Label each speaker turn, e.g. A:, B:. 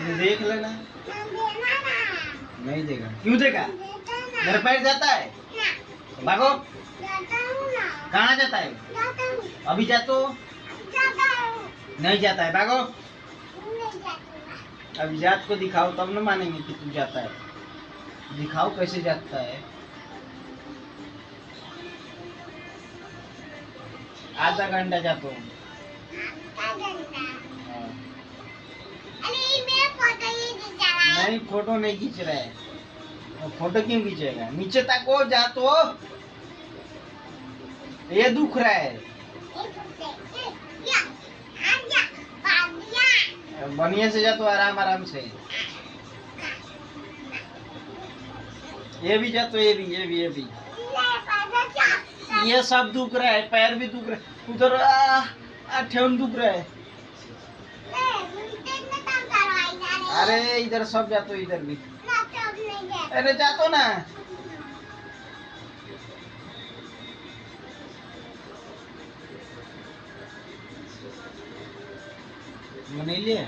A: तुम देख लेना। नहीं देगा। क्यों देगा? मेरे पैर जाता है तो भागो। कहाँ जाता है? अभी जा तो नहीं जाता है, भागो। अब जात को दिखाओ तब न मानेंगे कि तू जाता है। दिखाओ कैसे जाता है। आधा घंटा जाता हूँ। नहीं, फोटो नहीं खींच रहा है। फोटो क्यों खींचेगा? नीचे तक हो जा तो। ये दुख रहा है। बढ़िया से जा तो, आराम आराम से। ये भी जा तो, ये भी ये सब दुख रहा है, पैर भी दुख रहा है, उधर ठेहुन दुख रहा है। अरे इधर सब जा तो, इधर भी। अरे जा तो ना। नहीं लिया।